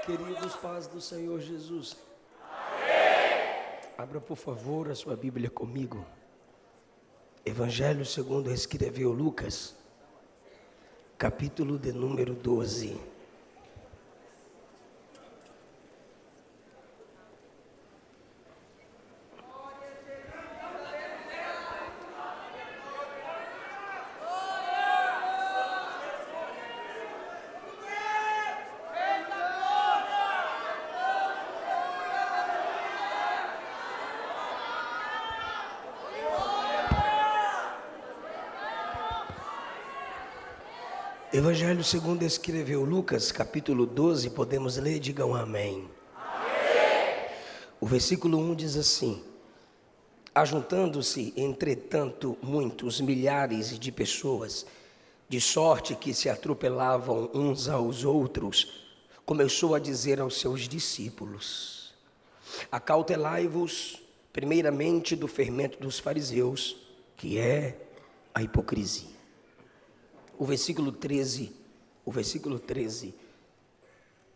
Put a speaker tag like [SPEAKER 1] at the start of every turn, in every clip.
[SPEAKER 1] Queridos, paz do Senhor Jesus. Amém. Abra, por favor, a sua Bíblia comigo. Evangelho segundo escreveu Lucas, capítulo de número 12. Evangelho segundo escreveu Lucas, capítulo 12, podemos ler, digam amém. Amém. O versículo 1 diz assim: ajuntando-se, entretanto, muitos milhares de pessoas, de sorte que se atropelavam uns aos outros, começou a dizer aos seus discípulos: acautelai-vos, primeiramente, do fermento dos fariseus, que é a hipocrisia. O versículo 13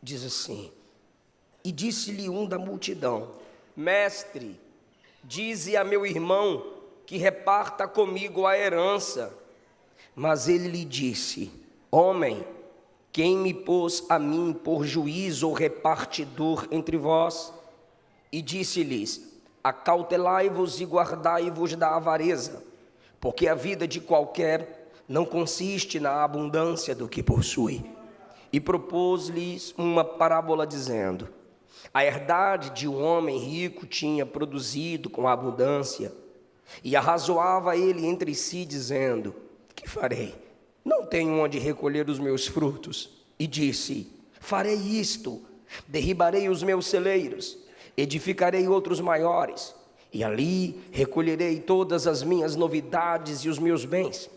[SPEAKER 1] diz assim: e disse-lhe um da multidão: mestre, dize a meu irmão que reparta comigo a herança. Mas ele lhe disse: homem, quem me pôs a mim por juiz ou repartidor entre vós? E disse-lhes: acautelai-vos e guardai-vos da avareza, porque a vida de qualquer não consiste na abundância do que possui. E propôs-lhes uma parábola dizendo: a herdade de um homem rico tinha produzido com abundância, e arrazoava ele entre si dizendo: que farei? Não tenho onde recolher os meus frutos. E disse: farei isto, derribarei os meus celeiros, edificarei outros maiores, e ali recolherei todas as minhas novidades e os meus bens.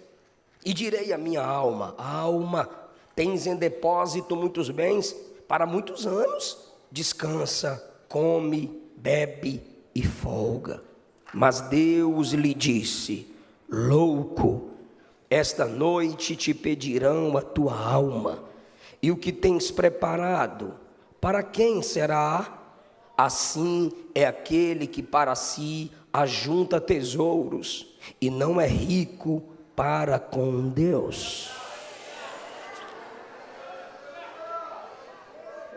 [SPEAKER 1] E direi à minha alma: alma, tens em depósito muitos bens para muitos anos, descansa, come, bebe e folga. Mas Deus lhe disse: louco, esta noite te pedirão a tua alma, e o que tens preparado, para quem será? Assim é aquele que para si ajunta tesouros e não é rico para com Deus.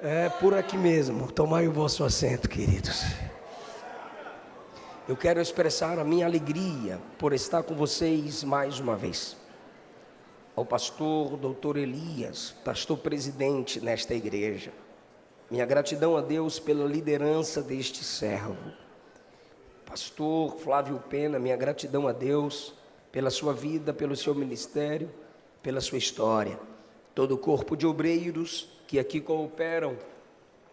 [SPEAKER 1] É por aqui mesmo. Tomai o vosso assento, queridos. Eu quero expressar a minha alegria por estar com vocês mais uma vez. Ao pastor doutor Elias, pastor presidente nesta igreja, minha gratidão a Deus pela liderança deste servo. Pastor Flávio Pena, minha gratidão a Deus pela sua vida, pelo seu ministério, pela sua história. Todo o corpo de obreiros que aqui cooperam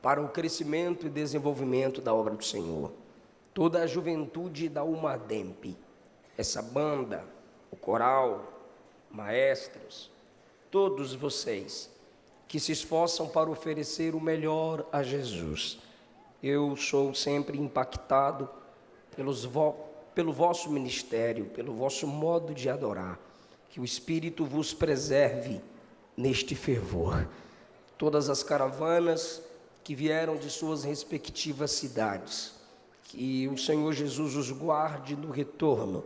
[SPEAKER 1] para o crescimento e desenvolvimento da obra do Senhor. Toda a juventude da Umademp, essa banda, o coral, maestros, todos vocês que se esforçam para oferecer o melhor a Jesus. Eu sou sempre impactado pelo vosso ministério, pelo vosso modo de adorar. Que o Espírito vos preserve neste fervor. Todas as caravanas que vieram de suas respectivas cidades, que o Senhor Jesus os guarde no retorno,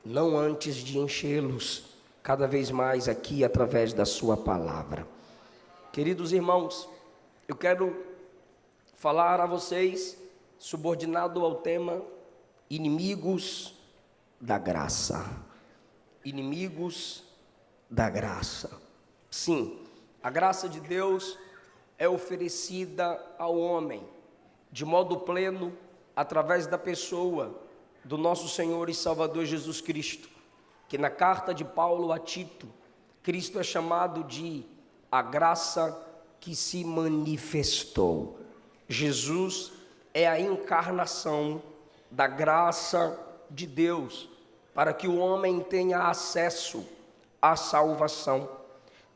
[SPEAKER 1] não antes de enchê-los cada vez mais aqui através da sua palavra. Queridos irmãos, eu quero falar a vocês, subordinado ao tema inimigos da graça. Inimigos da graça. Sim, a graça de Deus é oferecida ao homem de modo pleno através da pessoa do nosso Senhor e Salvador Jesus Cristo, que na carta de Paulo a Tito, Cristo é chamado de a graça que se manifestou. Jesus é a encarnação da graça de Deus, para que o homem tenha acesso à salvação.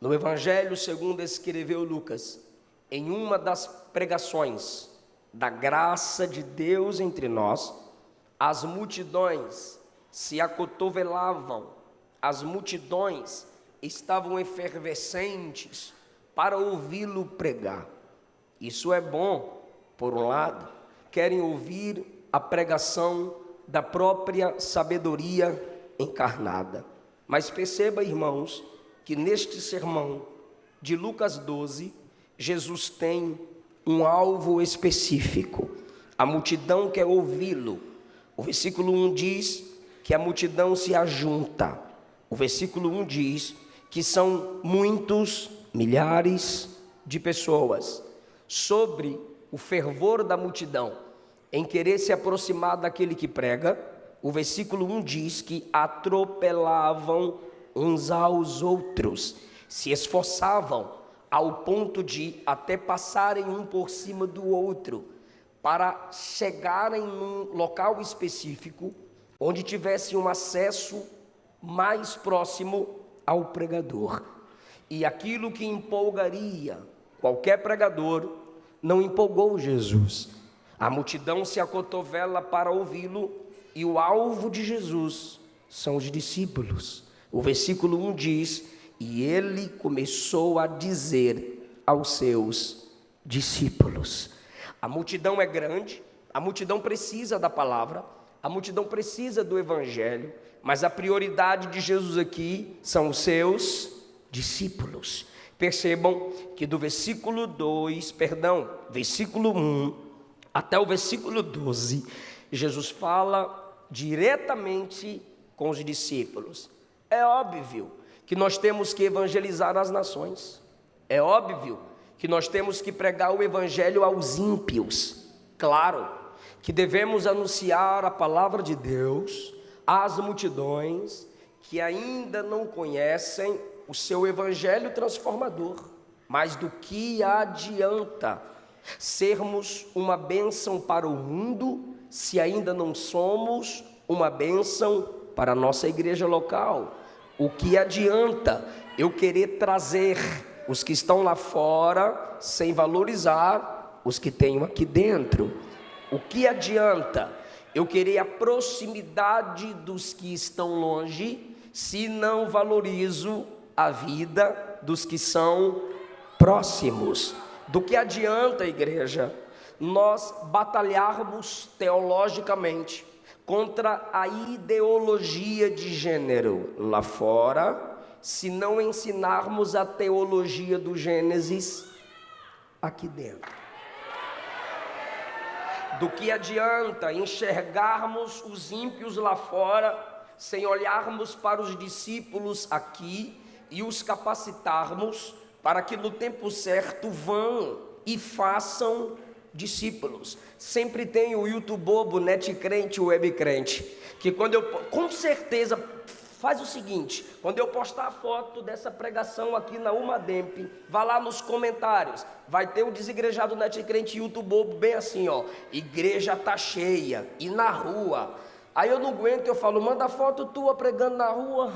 [SPEAKER 1] No Evangelho segundo escreveu Lucas, em uma das pregações da graça de Deus entre nós, as multidões se acotovelavam, as multidões estavam efervescentes para ouvi-lo pregar. Isso é bom, por um lado. Querem ouvir a pregação da própria sabedoria encarnada. Mas perceba, irmãos, que neste sermão de Lucas 12, Jesus tem um alvo específico. A multidão quer ouvi-lo. O versículo 1 diz que a multidão se ajunta. O versículo 1 diz que são muitos, milhares de pessoas, sobre o fervor da multidão, em querer se aproximar daquele que prega. O versículo 1 diz que atropelavam uns aos outros, se esforçavam ao ponto de até passarem um por cima do outro, para chegarem num local específico, onde tivessem um acesso mais próximo ao pregador. E aquilo que empolgaria qualquer pregador, não empolgou Jesus. A multidão se acotovela para ouvi-lo, e o alvo de Jesus são os discípulos. O versículo 1 diz: e ele começou a dizer aos seus discípulos. A multidão é grande, a multidão precisa da palavra, a multidão precisa do evangelho, mas a prioridade de Jesus aqui são os seus discípulos. Percebam que do versículo 1 até o versículo 12, Jesus fala diretamente com os discípulos. É óbvio que nós temos que evangelizar as nações. É óbvio que nós temos que pregar o evangelho aos ímpios. Claro que devemos anunciar a palavra de Deus às multidões que ainda não conhecem o seu evangelho transformador. Mas do que adianta sermos uma bênção para o mundo se ainda não somos uma bênção para a nossa igreja local? O que adianta eu querer trazer os que estão lá fora sem valorizar os que tenho aqui dentro? O que adianta eu querer a proximidade dos que estão longe se não valorizo a vida dos que são próximos? Do que adianta, igreja, nós batalharmos teologicamente contra a ideologia de gênero lá fora, se não ensinarmos a teologia do Gênesis aqui dentro? Do que adianta enxergarmos os ímpios lá fora, sem olharmos para os discípulos aqui e os capacitarmos para que no tempo certo vão e façam discípulos? Sempre tem o YouTube bobo, net crente, web crente, que quando eu, com certeza, faz o seguinte: quando eu postar a foto dessa pregação aqui na Umademp, vá lá nos comentários, vai ter o desigrejado net crente YouTube bobo bem assim, ó: igreja tá cheia, e na rua. Aí eu não aguento, eu falo: manda foto tua pregando na rua.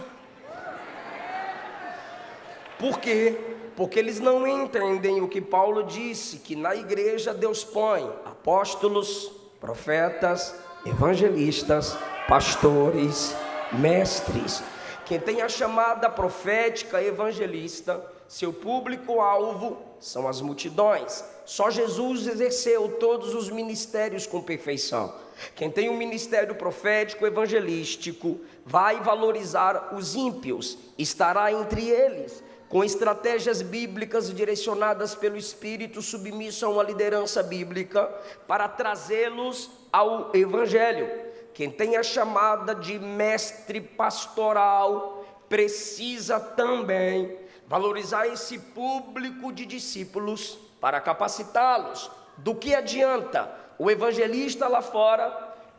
[SPEAKER 1] Por quê? Porque eles não entendem o que Paulo disse, que na igreja Deus põe apóstolos, profetas, evangelistas, pastores, mestres. Quem tem a chamada profética evangelista, seu público-alvo são as multidões. Só Jesus exerceu todos os ministérios com perfeição. Quem tem um ministério profético evangelístico vai valorizar os ímpios, estará entre eles, com estratégias bíblicas direcionadas pelo Espírito, submisso a uma liderança bíblica, para trazê-los ao Evangelho. Quem tem a chamada de mestre pastoral precisa também valorizar esse público de discípulos para capacitá-los. Do que adianta o evangelista lá fora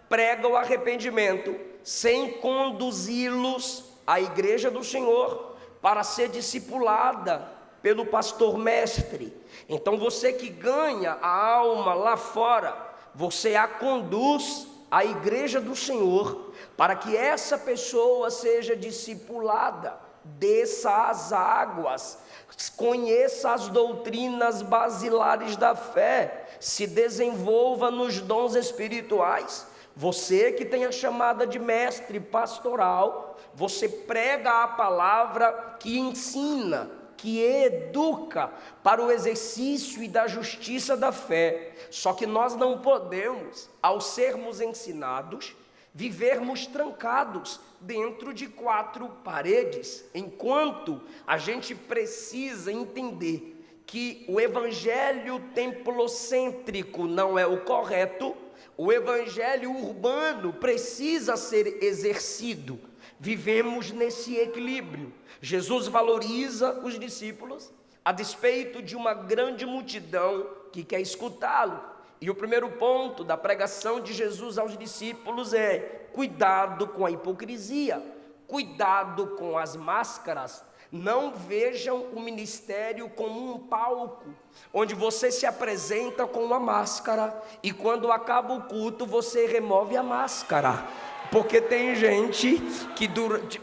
[SPEAKER 1] prega o arrependimento sem conduzi-los à igreja do Senhor para ser discipulada pelo pastor mestre? Então você que ganha a alma lá fora, você a conduz à igreja do Senhor para que essa pessoa seja discipulada, desça as águas, conheça as doutrinas basilares da fé, se desenvolva nos dons espirituais. Você que tem a chamada de mestre pastoral, você prega a palavra que ensina que educa para o exercício e da justiça da fé. Só que nós não podemos, ao sermos ensinados, vivermos trancados dentro de 4 paredes, enquanto a gente precisa entender que o evangelho templocêntrico não é o correto, o evangelho urbano precisa ser exercido. Vivemos nesse equilíbrio. Jesus valoriza os discípulos a despeito de uma grande multidão que quer escutá-lo. E o primeiro ponto da pregação de Jesus aos discípulos é: cuidado com a hipocrisia, cuidado com as máscaras. Não vejam o ministério como um palco, onde você se apresenta com uma máscara e quando acaba o culto você remove a máscara. Porque tem gente que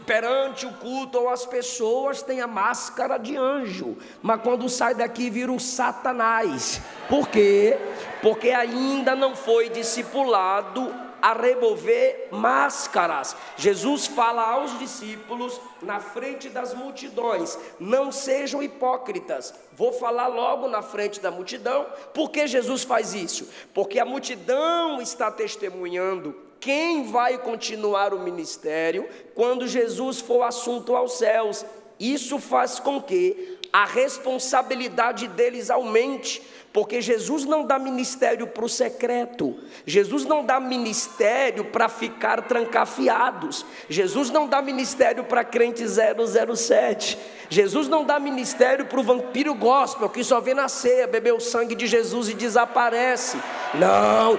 [SPEAKER 1] perante o culto ou as pessoas tem a máscara de anjo, mas quando sai daqui vira o Satanás. Por quê? Porque ainda não foi discipulado a remover máscaras. Jesus fala aos discípulos na frente das multidões: não sejam hipócritas. Vou falar logo na frente da multidão. Por que Jesus faz isso? Porque a multidão está testemunhando quem vai continuar o ministério quando Jesus for assunto aos céus. Isso faz com que a responsabilidade deles aumente, porque Jesus não dá ministério para o secreto, Jesus não dá ministério para ficar trancafiados, Jesus não dá ministério para crente 007, Jesus não dá ministério para o vampiro gospel que só vem na ceia, beber o sangue de Jesus e desaparece. Não,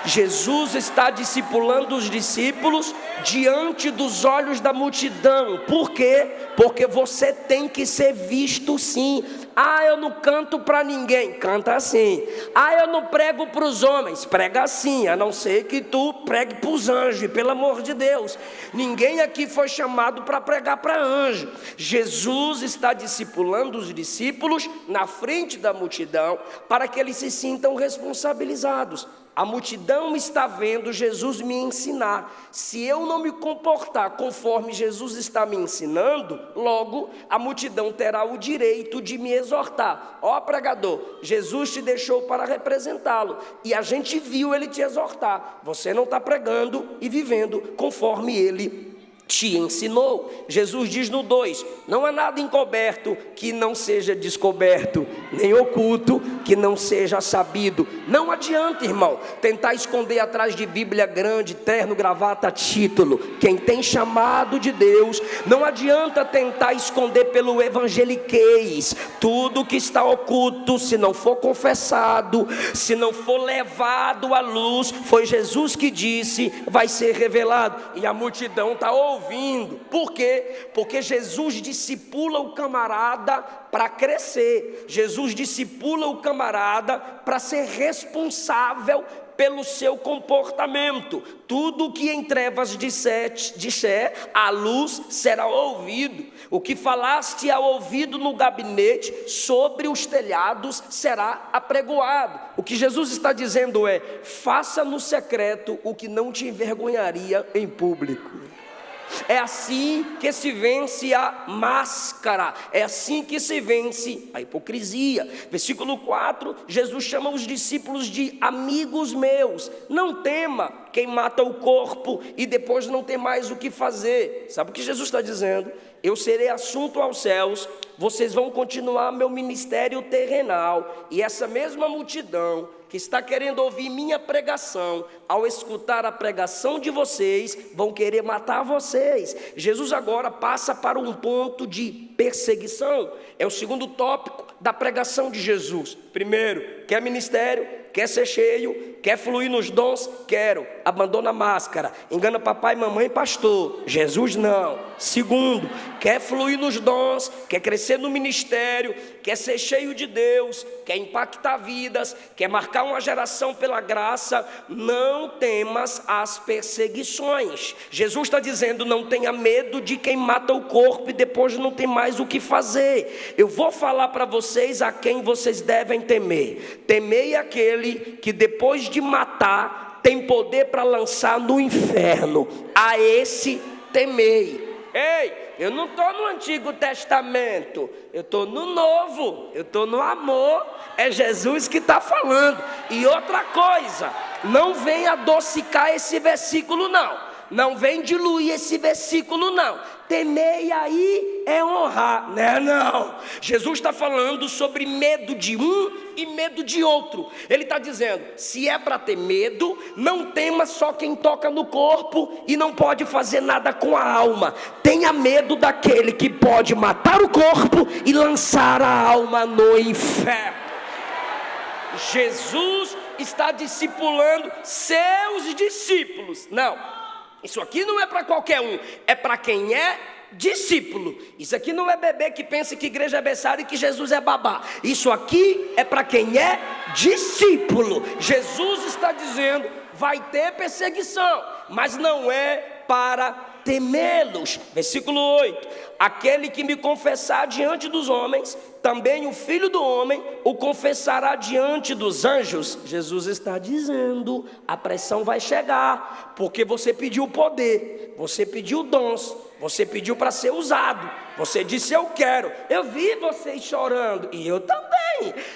[SPEAKER 1] Jesus está discipulando os discípulos diante dos olhos da multidão. Por quê? Porque você tem que ser visto sim. Ah, eu não canto para ninguém, canta assim. Ah, eu não prego para os homens, prega assim, a não ser que tu pregue para os anjos, pelo amor de Deus. Ninguém aqui foi chamado para pregar para anjo. Jesus está discipulando os discípulos na frente da multidão para que eles se sintam responsabilizados. A multidão está vendo Jesus me ensinar. Se eu não me comportar conforme Jesus está me ensinando, logo a multidão terá o direito de me exortar. Ó pregador, Jesus te deixou para representá-lo e a gente viu ele te exortar. Você não está pregando e vivendo conforme ele te ensinou. Jesus diz no 2: não há nada encoberto que não seja descoberto, nem oculto que não seja sabido. Não adianta, irmão, tentar esconder atrás de Bíblia grande, terno, gravata, título. Quem tem chamado de Deus, não adianta tentar esconder pelo evangeliquez. Tudo que está oculto, se não for confessado, se não for levado à luz, foi Jesus que disse, vai ser revelado. E a multidão está ouvindo. Por quê? Porque Jesus discipula o camarada para crescer. Jesus discipula o camarada para ser responsável pelo seu comportamento. Tudo que em trevas disser, a luz será ouvido. O que falaste ao ouvido no gabinete, sobre os telhados será apregoado. O que Jesus está dizendo é: faça no secreto o que não te envergonharia em público. É assim que se vence a máscara, é assim que se vence a hipocrisia. Versículo 4, Jesus chama os discípulos de amigos meus. Não tema quem mata o corpo e depois não tem mais o que fazer. Sabe o que Jesus está dizendo? Eu serei assunto aos céus, vocês vão continuar meu ministério terrenal, e essa mesma multidão que está querendo ouvir minha pregação, ao escutar a pregação de vocês, vão querer matar vocês. Jesus agora passa para um ponto de perseguição. É o segundo tópico da pregação de Jesus. Primeiro, quer ministério? Quer ser cheio? Quer fluir nos dons? Quero. Abandona a máscara. Engana papai, mamãe, pastor. Jesus não. Segundo, quer fluir nos dons? Quer crescer no ministério? Quer ser cheio de Deus? Quer impactar vidas? Quer marcar uma geração pela graça? Não temas as perseguições. Jesus está dizendo: não tenha medo de quem mata o corpo e depois não tem mais o que fazer. Eu vou falar para vocês a quem vocês devem temer. Temei aquele que depois de matar tem poder para lançar no inferno. A esse temei. Ei, Eu não estou no Antigo Testamento, eu estou no Novo, eu estou no amor. É Jesus que está falando. E outra coisa, não vem adocicar esse versículo não. Não vem diluir esse versículo não. Temei aí é honrar, né? Não. Jesus está falando sobre medo de um e medo de outro. Ele está dizendo, se é para ter medo, não tema só quem toca no corpo e não pode fazer nada com a alma. Tenha medo daquele que pode matar o corpo e lançar a alma no inferno. Jesus está discipulando seus discípulos. Não. Isso aqui não é para qualquer um, é para quem é discípulo. Isso aqui não é bebê que pensa que igreja é berçário e que Jesus é babá. Isso aqui é para quem é discípulo. Jesus está dizendo, vai ter perseguição, mas não é para temê-los. Versículo 8, aquele que me confessar diante dos homens, também o Filho do Homem o confessará diante dos anjos. Jesus está dizendo, a pressão vai chegar, porque você pediu poder, você pediu dons, você pediu para ser usado, você disse eu quero. Eu vi vocês chorando, e eu também.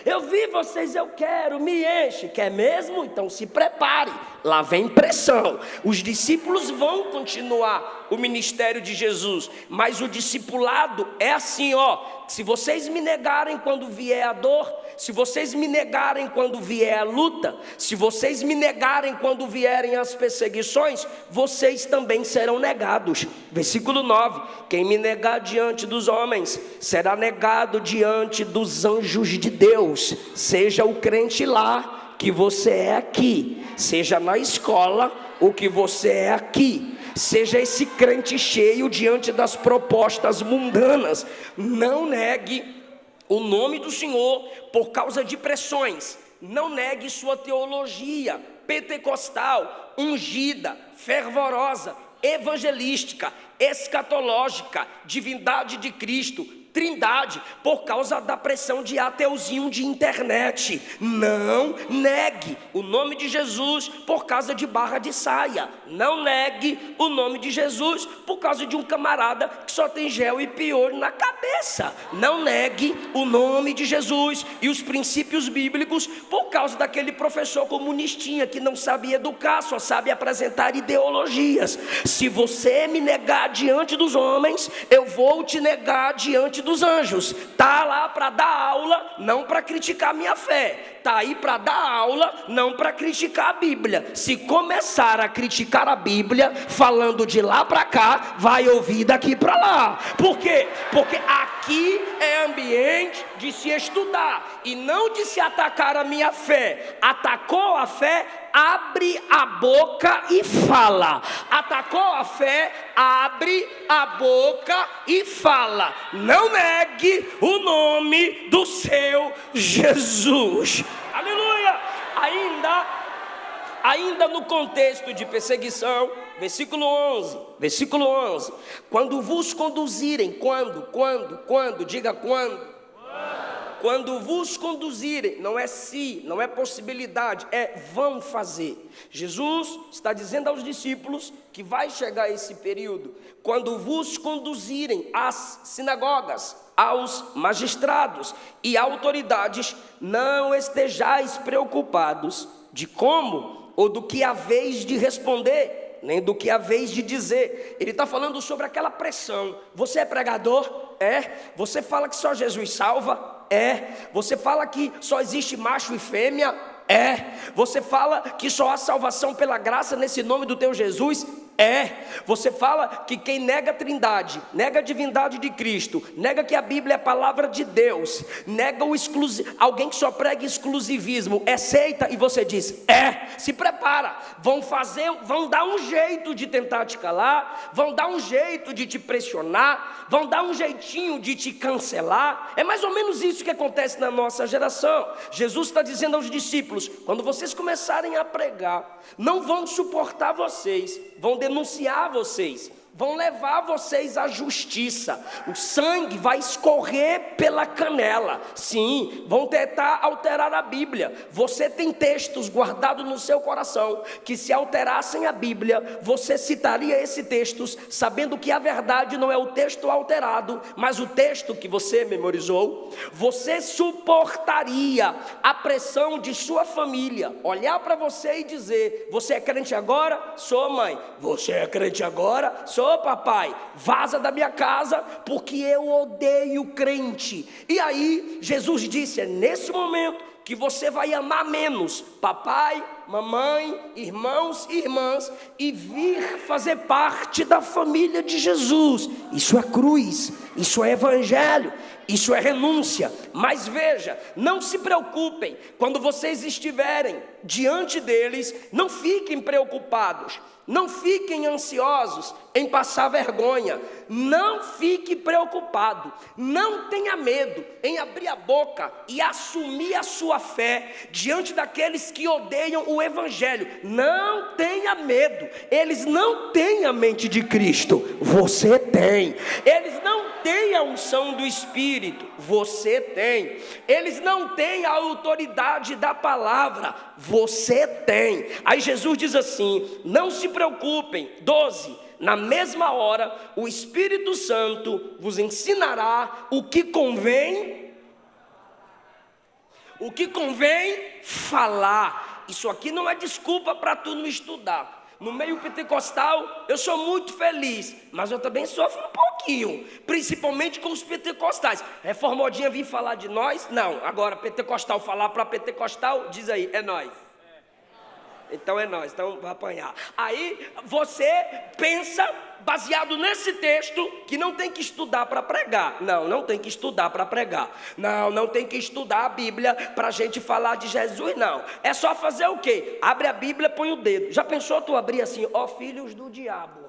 [SPEAKER 1] Eu vi vocês, eu quero, me enche. Quer mesmo? Então se prepare, lá vem pressão. Os discípulos vão continuar o ministério de Jesus, mas o discipulado é assim, ó. Se vocês me negarem quando vier a dor, se vocês me negarem quando vier a luta, se vocês me negarem quando vierem as perseguições, vocês também serão negados. Versículo 9, quem me negar diante dos homens, será negado diante dos anjos de Deus. Seja o crente lá, que você é aqui, seja na escola, o que você é aqui. Seja esse crente cheio diante das propostas mundanas. Não negue o nome do Senhor por causa de pressões. Não negue sua teologia pentecostal, ungida, fervorosa, evangelística, escatológica, divindade de Cristo, Trindade, por causa da pressão de ateuzinho de internet. Não negue o nome de Jesus por causa de barra de saia. Não negue o nome de Jesus por causa de um camarada que só tem gel e piolho na cabeça. Não negue o nome de Jesus e os princípios bíblicos por causa daquele professor comunistinha que não sabe educar, só sabe apresentar ideologias. Se você me negar diante dos homens, eu vou te negar diante dos anjos. Tá lá para dar aula, não para criticar minha fé. Tá aí para dar aula, não para criticar a Bíblia. Se começar a criticar a Bíblia, falando de lá para cá, vai ouvir daqui para lá. Por quê? Porque aqui é ambiente de se estudar e não de se atacar a minha fé. Atacou a fé, abre a boca e fala. Atacou a fé, abre a boca e fala. Não negue o nome do seu Jesus. Aleluia! Ainda no contexto de perseguição, versículo 11, quando vos conduzirem, quando, diga quando. Quando vos conduzirem, não é se, não é possibilidade, é vão fazer. Jesus está dizendo aos discípulos que vai chegar esse período. Quando vos conduzirem às sinagogas, aos magistrados e autoridades, não estejais preocupados de como ou do que haveis de responder, nem do que haveis de dizer. Ele está falando sobre aquela pressão. Você é pregador? É. Você fala que só Jesus salva? É. Você fala que só existe macho e fêmea? É. Você fala que só há salvação pela graça nesse nome do teu Jesus? É. Você fala que quem nega a Trindade, nega a divindade de Cristo, nega que a Bíblia é a palavra de Deus, nega alguém que só prega exclusivismo, é seita, e você diz, se prepara, vão dar um jeito de tentar te calar, vão dar um jeito de te pressionar, vão dar um jeitinho de te cancelar. É mais ou menos isso que acontece na nossa geração. Jesus está dizendo aos discípulos, quando vocês começarem a pregar, não vão suportar vocês, vão denunciar vocês, vão levar vocês à justiça. O sangue vai escorrer pela canela. Sim, vão tentar alterar a Bíblia. Você tem textos guardados no seu coração que, se alterassem a Bíblia, você citaria esses textos, sabendo que a verdade não é o texto alterado, mas o texto que você memorizou. Você suportaria a pressão de sua família olhar para você e dizer: você é crente agora? Sou, mãe. Você é crente agora? Sou, papai. Vaza da minha casa, porque eu odeio crente. E aí Jesus disse: é nesse momento que você vai amar menos papai, mamãe, irmãos e irmãs, e vir fazer parte da família de Jesus. Isso é cruz, isso é evangelho, isso é renúncia. Mas veja, não se preocupem, quando vocês estiverem diante deles, não fiquem preocupados, não fiquem ansiosos em passar vergonha, não fique preocupado, não tenha medo em abrir a boca e assumir a sua fé diante daqueles que odeiam o evangelho. Não tenha medo, eles não têm a mente de Cristo, você tem. Eles não têm a unção do Espírito, você tem. Eles não têm a autoridade da palavra, você tem. Aí Jesus diz assim: não se preocupem. 12, na mesma hora, o Espírito Santo vos ensinará o que convém falar. Isso aqui não é desculpa para tu não estudar. No meio pentecostal, eu sou muito feliz, mas eu também sofro um pouquinho, principalmente com os pentecostais. Reformadinha vir falar de nós? Não. Agora, pentecostal falar para pentecostal, diz aí, é nós. Então é nós, então vai apanhar. Aí você pensa, baseado nesse texto, que não tem que estudar para pregar. Não tem que estudar para pregar. Não tem que estudar a Bíblia para a gente falar de Jesus, não. É só fazer o quê? Abre a Bíblia, põe o dedo. Já pensou tu abrir assim: ó filhos do diabo?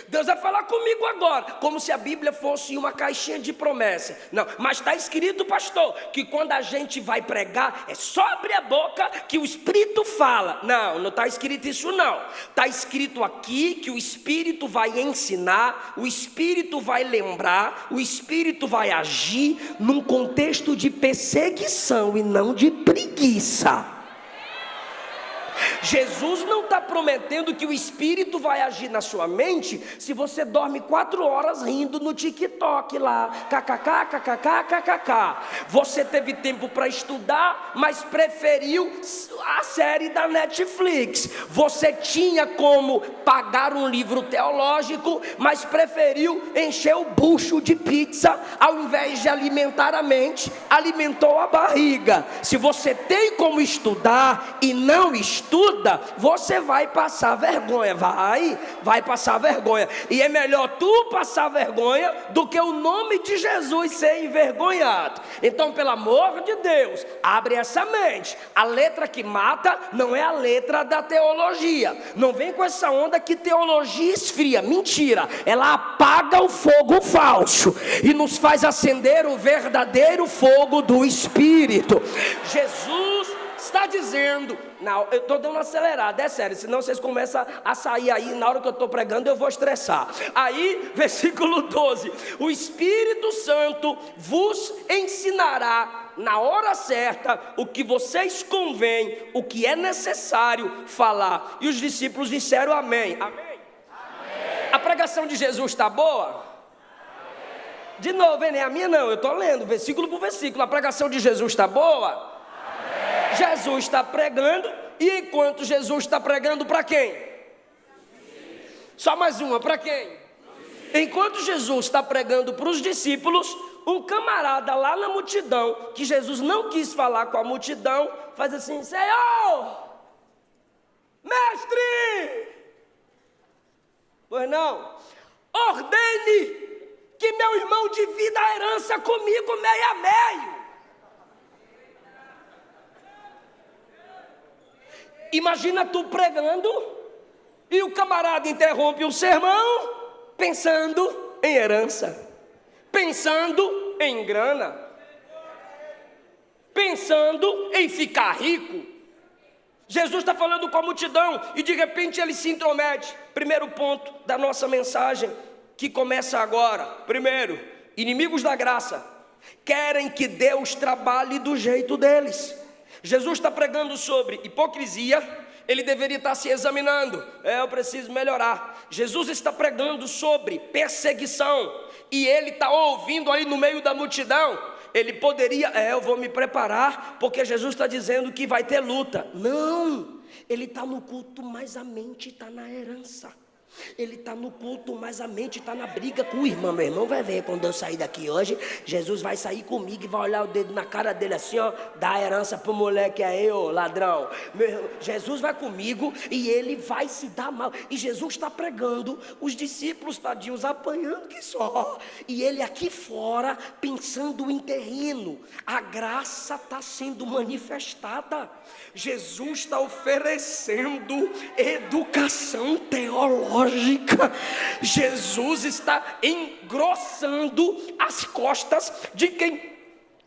[SPEAKER 1] Deus vai falar comigo agora, como se a Bíblia fosse uma caixinha de promessa. Não, mas está escrito, pastor, que quando a gente vai pregar, é só abrir a boca que o Espírito fala. Não está escrito isso não. Está escrito aqui que o Espírito vai ensinar, o Espírito vai lembrar, o Espírito vai agir num contexto de perseguição e não de preguiça. Jesus não está prometendo que o Espírito vai agir na sua mente se você dorme 4 horas rindo no TikTok lá, kkk. Você teve tempo para estudar, mas preferiu a série da Netflix. Você tinha como pagar um livro teológico, mas preferiu encher o bucho de pizza, ao invés de alimentar a mente, alimentou a barriga. Se você tem como estudar e não estuda, você vai passar vergonha, vai passar vergonha, e é melhor tu passar vergonha do que o nome de Jesus ser envergonhado. Então, pelo amor de Deus, abre essa mente. A letra que mata não é a letra da teologia. Não vem com essa onda que teologia esfria. Mentira, ela apaga o fogo falso e nos faz acender o verdadeiro fogo do Espírito. Jesus está dizendo, não, eu estou dando uma acelerada, é sério, senão vocês começam a sair aí, na hora que eu estou pregando eu vou estressar. Aí, versículo 12, o Espírito Santo vos ensinará na hora certa o que vocês convém, o que é necessário falar. E os discípulos disseram amém. Amém. A pregação de Jesus está boa? Amém. De novo, hein? Nem a minha não, eu estou lendo versículo por versículo. A pregação de Jesus está boa? Jesus está pregando, e enquanto Jesus está pregando, para quem? Só mais uma, para quem? Enquanto Jesus está pregando para os discípulos, um camarada lá na multidão, que Jesus não quis falar com a multidão, faz assim: Senhor, mestre, pois não, ordene que meu irmão divida a herança comigo meio a meio. Imagina tu pregando e o camarada interrompe o sermão pensando em herança, pensando em grana, pensando em ficar rico. Jesus está falando com a multidão e de repente ele se intromete. Primeiro ponto da nossa mensagem, que começa agora. Primeiro, inimigos da graça querem que Deus trabalhe do jeito deles. Jesus está pregando sobre hipocrisia. Ele deveria estar se examinando. Eu preciso melhorar. Jesus está pregando sobre perseguição, e ele está ouvindo aí no meio da multidão. Ele poderia, eu vou me preparar, porque Jesus está dizendo que vai ter luta. Não, ele está no culto, mas a mente está na herança. Ele está no culto, mas a mente está na briga com o irmão. Meu irmão vai ver quando eu sair daqui hoje. Jesus vai sair comigo e vai olhar o dedo na cara dele assim, ó. Dá a herança pro moleque aí, ô ladrão. Jesus vai comigo e ele vai se dar mal. E Jesus está pregando, os discípulos tadinhos apanhando que só. E ele aqui fora pensando em terreno. A graça está sendo manifestada. Jesus está oferecendo educação teológica. Jesus está engrossando as costas de quem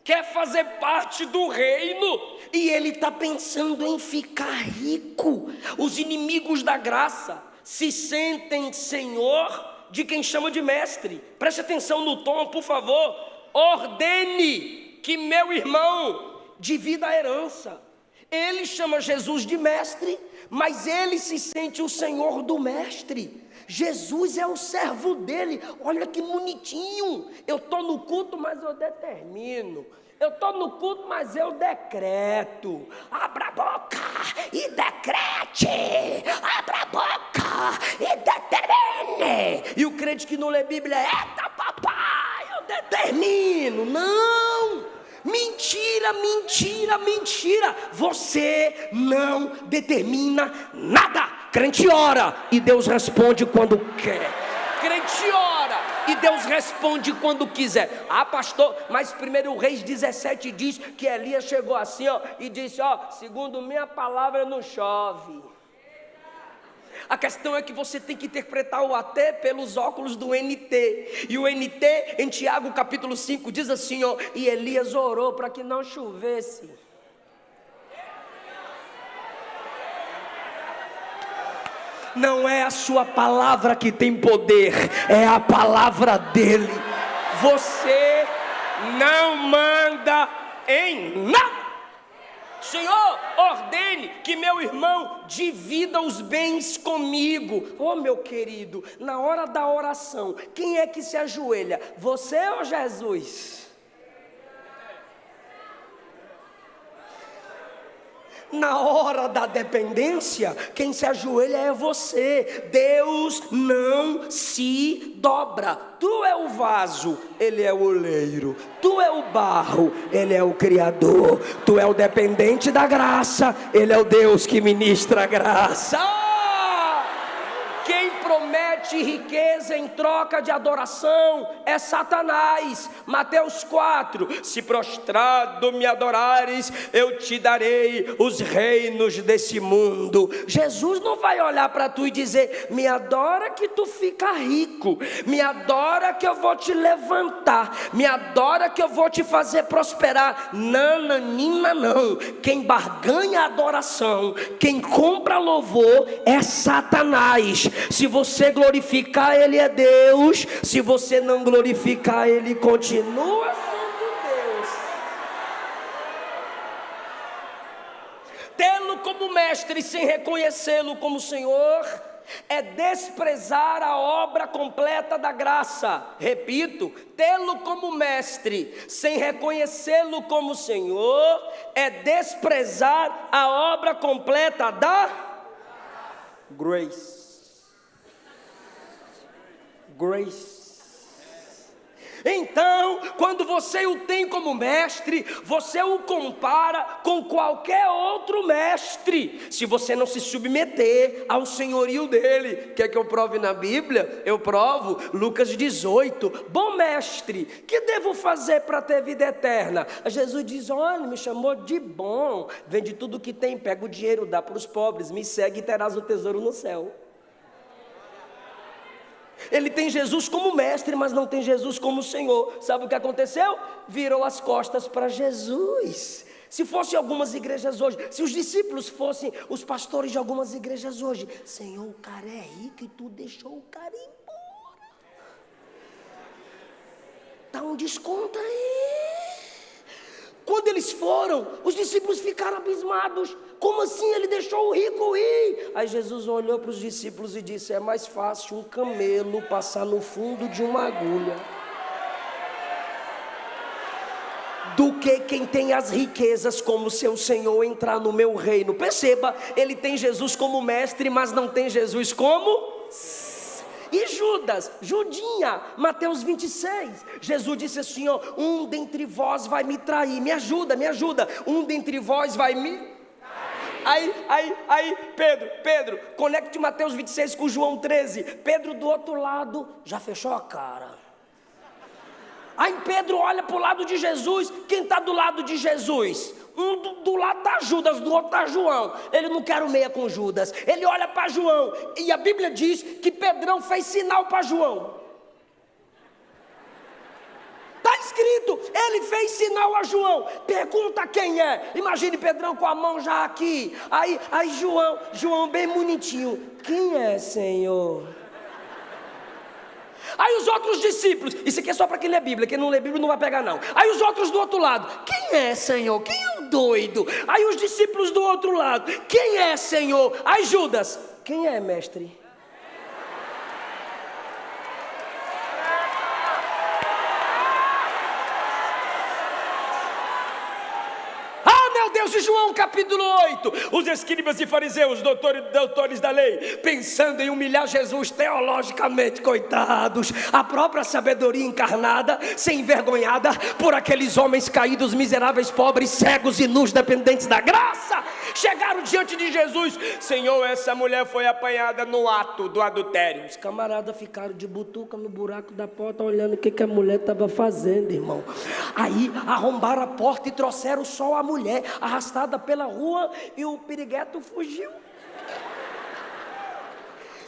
[SPEAKER 1] quer fazer parte do reino, e ele está pensando em ficar rico. Os inimigos da graça se sentem senhor de quem chama de mestre. Preste atenção no tom, por favor. Ordene que meu irmão divida a herança. Ele chama Jesus de mestre, mas ele se sente o senhor do mestre. Jesus é o servo dele. Olha que bonitinho. Eu estou no culto, mas eu determino. Eu estou no culto, mas eu decreto. Abra a boca e decrete. Abra a boca e determine. E o crente que não lê Bíblia, eita papai, eu determino. Não. Mentira, mentira, mentira. Você não determina nada. Crente ora e Deus responde quando quer. Crente ora e Deus responde quando quiser. Ah, pastor, mas 1 Reis 17 diz que Elias chegou assim, ó, e disse, ó, segundo minha palavra não chove. A questão é que você tem que interpretar o até pelos óculos do NT. E o NT, em Tiago capítulo 5, diz assim, ó, e Elias orou para que não chovesse. Não é a sua palavra que tem poder, é a palavra dele. Você não manda em nada. Senhor, ordene que meu irmão divida os bens comigo. Oh, meu querido, na hora da oração, quem é que se ajoelha? Você ou Jesus? Na hora da dependência, quem se ajoelha é você. Deus não se dobra. Tu é o vaso, Ele é o oleiro. Tu é o barro, Ele é o Criador. Tu é o dependente da graça, Ele é o Deus que ministra a graça. Quem promete riqueza em troca de adoração é Satanás. Mateus 4, se prostrado me adorares, eu te darei os reinos desse mundo. Jesus não vai olhar para tu e dizer, me adora que tu fica rico, me adora que eu vou te levantar, me adora que eu vou te fazer prosperar. Nananina não. Quem barganha a adoração, quem compra louvor é Satanás. Se você glorificar, Ele é Deus. Se você não glorificar, Ele continua sendo Deus. Tê-lo como mestre sem reconhecê-lo como Senhor é desprezar a obra completa da graça. Repito, tê-lo como mestre sem reconhecê-lo como Senhor é desprezar a obra completa da grace. Então, quando você o tem como mestre, você o compara com qualquer outro mestre, se você não se submeter ao senhorio dele. Quer que eu prove na Bíblia? Eu provo, Lucas 18. Bom mestre, que devo fazer para ter vida eterna? Jesus diz, olha, me chamou de bom. Vende tudo que tem, pega o dinheiro, dá para os pobres, me segue e terás o tesouro no céu. Ele tem Jesus como mestre, mas não tem Jesus como Senhor. Sabe o que aconteceu? Virou as costas para Jesus. Se fossem algumas igrejas hoje, se os discípulos fossem os pastores de algumas igrejas hoje, Senhor, o cara é rico e tu deixou o cara ir embora. Dá um desconto aí. Quando eles foram, os discípulos ficaram abismados. Como assim ele deixou o rico ir? Aí Jesus olhou para os discípulos e disse: é mais fácil um camelo passar no fundo de uma agulha do que quem tem as riquezas como seu Senhor entrar no meu reino. Perceba, ele tem Jesus como mestre, mas não tem Jesus como... E Judas, Judinha, Mateus 26, Jesus disse assim, ó, um dentre vós vai me trair, me ajuda, um dentre vós vai me... Aí, Pedro, conecte Mateus 26 com João 13, Pedro do outro lado, já fechou a cara. Aí Pedro olha para o lado de Jesus. Quem está do lado de Jesus? Do lado está Judas, do outro está João. Ele não quer o meia com Judas. Ele olha para João. E a Bíblia diz que Pedrão fez sinal para João. Está escrito, ele fez sinal a João. Pergunta quem é. Imagine Pedrão com a mão já aqui. Aí João bem bonitinho. Quem é, Senhor? Aí os outros discípulos, isso aqui é só para quem lê Bíblia, quem não lê Bíblia não vai pegar não. Aí os outros do outro lado, quem é, Senhor? Quem é o doido? Aí os discípulos do outro lado, quem é, Senhor? Aí Judas, quem é, mestre? Deus, de João capítulo 8, os escribas e fariseus, doutores da lei, pensando em humilhar Jesus teologicamente, coitados, a própria sabedoria encarnada, sem envergonhada por aqueles homens caídos, miseráveis, pobres, cegos e nus, dependentes da graça, chegaram diante de Jesus. Senhor, essa mulher foi apanhada no ato do adultério. Os camaradas ficaram de butuca no buraco da porta, olhando o que a mulher estava fazendo, irmão. Aí arrombaram a porta e trouxeram só a mulher, arrastada pela rua, e o pirigueto fugiu.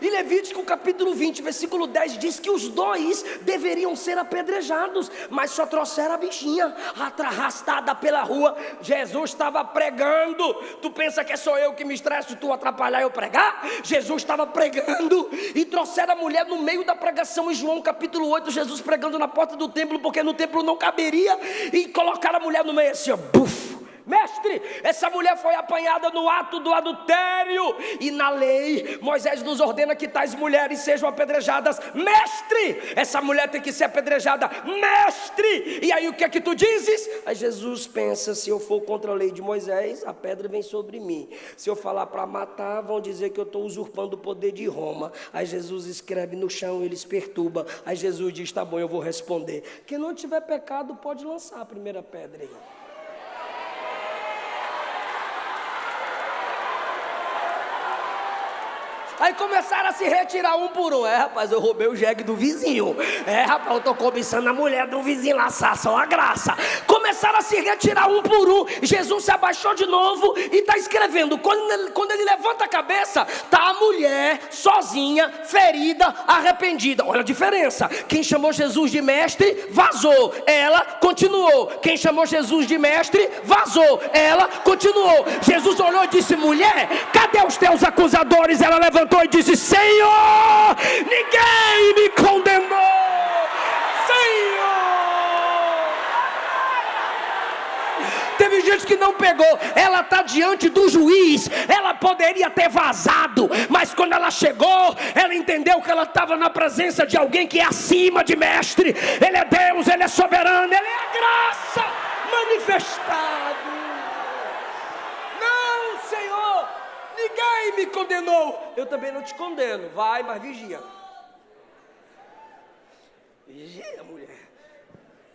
[SPEAKER 1] E Levítico capítulo 20, versículo 10 diz que os dois deveriam ser apedrejados, mas só trouxeram a bichinha arrastada pela rua. Jesus estava pregando. Tu pensa que é só eu que me estresso, tu atrapalhar eu pregar? Jesus estava pregando e trouxeram a mulher no meio da pregação. Em João capítulo 8, Jesus pregando na porta do templo, porque no templo não caberia, e colocaram a mulher no meio assim, ó, buf. Mestre, essa mulher foi apanhada no ato do adultério, e na lei Moisés nos ordena que tais mulheres sejam apedrejadas. Mestre, essa mulher tem que ser apedrejada. Mestre, e aí o que é que tu dizes? Aí Jesus pensa, se eu for contra a lei de Moisés, a pedra vem sobre mim. Se eu falar para matar, vão dizer que eu estou usurpando o poder de Roma. Aí Jesus escreve no chão, eles perturbam. Aí Jesus diz, tá bom, eu vou responder. Quem não tiver pecado pode lançar a primeira pedra aí. Aí começaram a se retirar um por um. Rapaz, eu roubei o jegue do vizinho. Rapaz, eu tô cobiçando a mulher do vizinho lá, só a graça. Começaram a se retirar um por um. Jesus se abaixou de novo e está escrevendo. Quando ele levanta a cabeça, tá a mulher sozinha, ferida, arrependida. Olha a diferença. Quem chamou Jesus de mestre, vazou. Ela continuou. Quem chamou Jesus de mestre, vazou. Ela continuou. Jesus olhou e disse, mulher, cadê os teus acusadores? Ela levantou e disse, Senhor, ninguém me condenou. Senhor. Teve gente que não pegou. Ela está diante do juiz. Ela poderia ter vazado, mas quando ela chegou, ela entendeu que ela estava na presença de alguém que é acima de mestre. Ele é Deus, Ele é soberano, Ele é a graça manifestado. Ninguém me condenou. Eu também não te condeno. Vai, mas vigia. Vigia, mulher.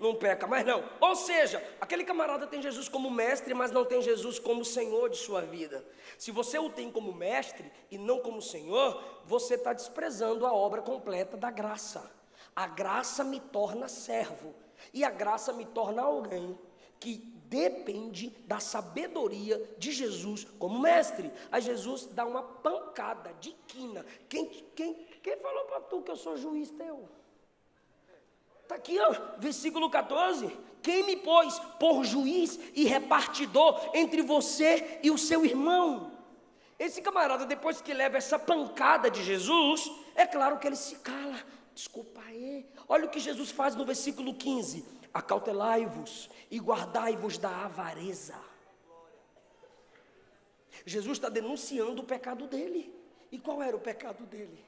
[SPEAKER 1] Não peca, mas não. Ou seja, aquele camarada tem Jesus como mestre, mas não tem Jesus como Senhor de sua vida. Se você o tem como mestre e não como Senhor, você está desprezando a obra completa da graça. A graça me torna servo. E a graça me torna alguém que depende da sabedoria de Jesus como mestre. Aí Jesus dá uma pancada de quina. Quem falou para tu que eu sou juiz teu? Está aqui, ó, versículo 14. Quem me pôs por juiz e repartidor entre você e o seu irmão? Esse camarada, depois que leva essa pancada de Jesus, é claro que ele se cala. Desculpa aí. Olha o que Jesus faz no versículo 15. Acautelai-vos e guardai-vos da avareza. Jesus está denunciando o pecado dele. E qual era o pecado dele?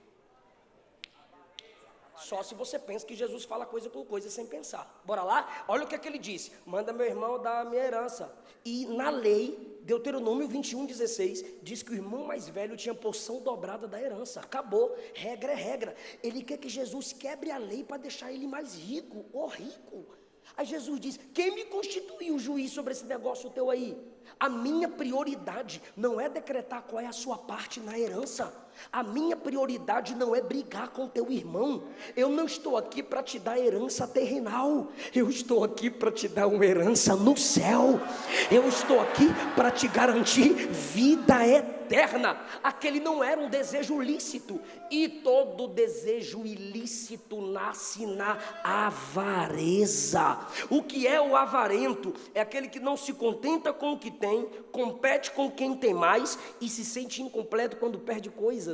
[SPEAKER 1] Só se você pensa que Jesus fala coisa com coisa sem pensar. Bora lá? Olha o que é que ele disse. Manda meu irmão dar a minha herança. E na lei, Deuteronômio 21:16, diz que o irmão mais velho tinha porção dobrada da herança. Acabou. Regra é regra. Ele quer que Jesus quebre a lei para deixar ele mais rico. Ô rico. Aí Jesus diz, quem me constituiu juiz sobre esse negócio teu aí? A minha prioridade não é decretar qual é a sua parte na herança. A minha prioridade não é brigar com teu irmão. Eu não estou aqui para te dar herança terrenal. Eu estou aqui para te dar uma herança no céu. Eu estou aqui para te garantir vida eterna. Aquele não era um desejo lícito. E todo desejo ilícito nasce na avareza. O que é o avarento? É aquele que não se contenta com o que tem, compete com quem tem mais e se sente incompleto quando perde coisas.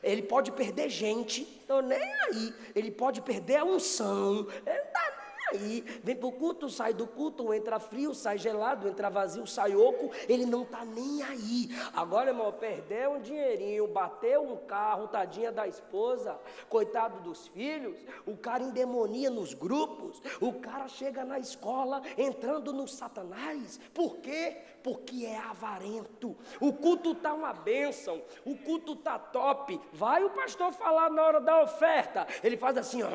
[SPEAKER 1] Ele pode perder gente, então nem aí. Ele pode perder a unção, ele não está nem aí. Vem para o culto, sai do culto, entra frio, sai gelado, entra vazio, sai oco. Ele não está nem aí. Agora, irmão, perder um dinheirinho, bateu um carro, tadinha da esposa, coitado dos filhos, o cara endemonia nos grupos, o cara chega na escola entrando no Satanás. Por quê? Porque é avarento. O culto está uma bênção, o culto está top. Vai o pastor falar na hora da oferta, ele faz assim, ó.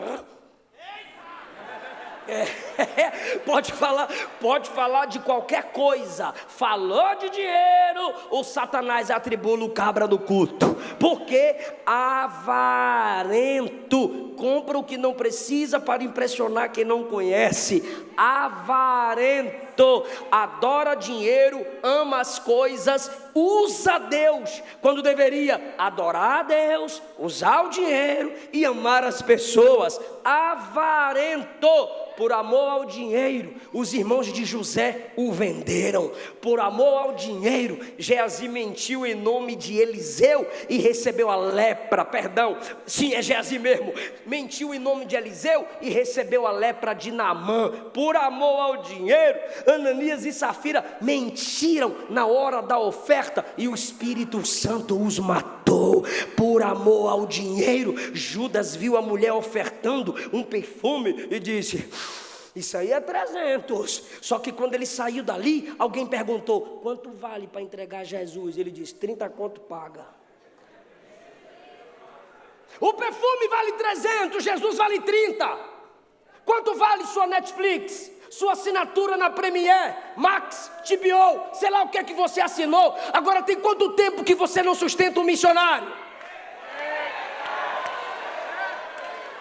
[SPEAKER 1] Pode falar de qualquer coisa. Falou de dinheiro, o Satanás atribula o cabra no culto. Porque avarento, compra o que não precisa para impressionar quem não conhece. Avarento, adora dinheiro, ama as coisas, usa Deus, quando deveria adorar a Deus, usar o dinheiro e amar as pessoas. Avarento, por amor ao dinheiro, os irmãos de José o venderam. Por amor ao dinheiro, Geazi mentiu em nome de Eliseu e recebeu a lepra, sim, é Geazi mesmo, mentiu em nome de Eliseu e recebeu a lepra de Naamã. Por amor ao dinheiro, Ananias e Safira mentiram na hora da oferta e o Espírito Santo os matou. Por amor ao dinheiro, Judas viu a mulher ofertando um perfume e disse, isso aí é 300. Só que quando ele saiu dali, alguém perguntou, quanto vale para entregar a Jesus? Ele disse, 30 conto paga. O perfume vale 300, Jesus vale 30. Quanto vale sua Netflix? Sua assinatura na Premiere, Max, HBO, sei lá o que é que você assinou. Agora tem quanto tempo que você não sustenta um missionário?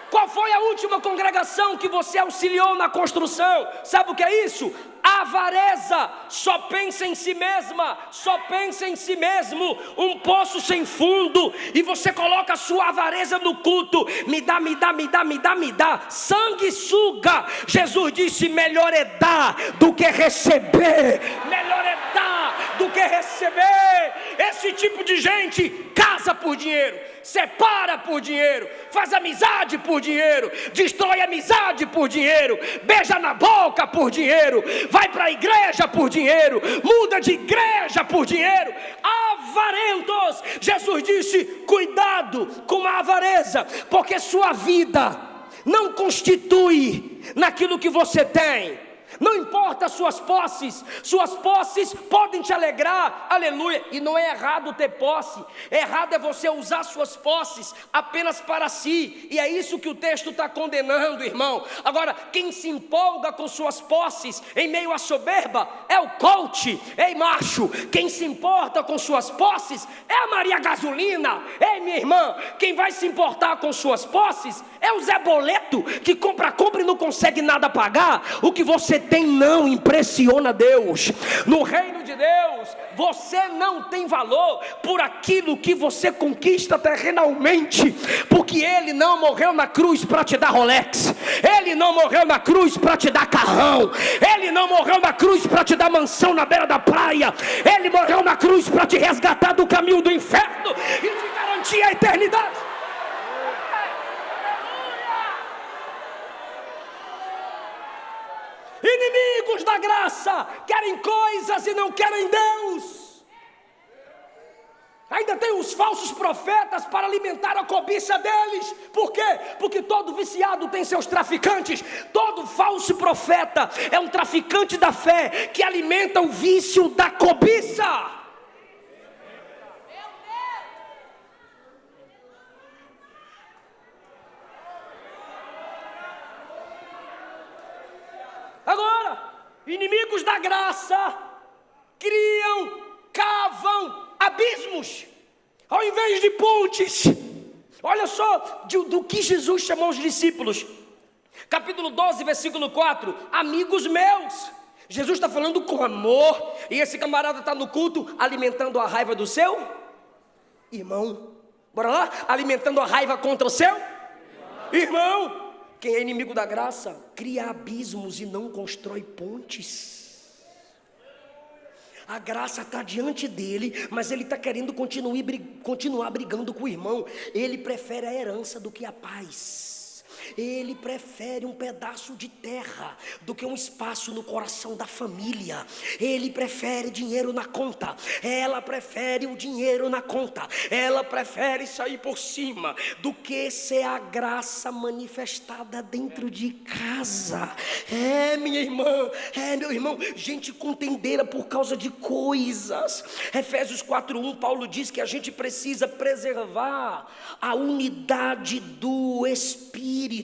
[SPEAKER 1] Qual foi a última congregação que você auxiliou na construção? Sabe o que é isso? Avareza, só pensa em si mesma, só pensa em si mesmo, um poço sem fundo, e você coloca a sua avareza no culto, me dá, sanguessuga. Jesus disse, melhor é dar do que receber, melhor é dar do que receber. Esse tipo de gente casa por dinheiro, separa por dinheiro, faz amizade por dinheiro, destrói amizade por dinheiro, beija na boca por dinheiro, vai para a igreja por dinheiro, muda de igreja por dinheiro. Avarentos, Jesus disse, cuidado com a avareza, porque sua vida não constitui naquilo que você tem. Não importa suas posses podem te alegrar, aleluia, e não é errado ter posse, errado é você usar suas posses apenas para si, e é isso que o texto está condenando, irmão. Agora, quem se empolga com suas posses em meio à soberba é o coach. Ei macho, quem se importa com suas posses é a Maria Gasolina. Ei minha irmã, quem vai se importar com suas posses é É o Zé Boleto que compra e não consegue nada pagar? O que você tem não impressiona Deus. No reino de Deus, você não tem valor por aquilo que você conquista terrenalmente, porque Ele não morreu na cruz para te dar Rolex, Ele não morreu na cruz para te dar carrão, Ele não morreu na cruz para te dar mansão na beira da praia, Ele morreu na cruz para te resgatar do caminho do inferno e te garantir a eternidade. Inimigos da graça querem coisas e não querem Deus. Ainda tem os falsos profetas para alimentar a cobiça deles. Por quê? Porque todo viciado tem seus traficantes. Todo falso profeta é um traficante da fé que alimenta o vício da cobiça. Agora, inimigos da graça criam, cavam abismos ao invés de pontes. Olha só do que Jesus chamou os discípulos. Capítulo 12, versículo 4. Amigos meus. Jesus está falando com amor. E esse camarada está no culto alimentando a raiva do seu irmão. Bora lá? Alimentando a raiva contra o seu irmão. Quem é inimigo da graça cria abismos e não constrói pontes. A graça está diante dele, mas ele está querendo continuar brigando com o irmão. Ele prefere a herança do que a paz. Ele prefere um pedaço de terra do que um espaço no coração da família. Ele prefere dinheiro na conta. Ela prefere o dinheiro na conta. Ela prefere sair por cima do que ser a graça manifestada dentro de casa. É, minha irmã, é, meu irmão, gente contendeira por causa de coisas. Efésios 4:1, Paulo diz que a gente precisa preservar a unidade do Espírito.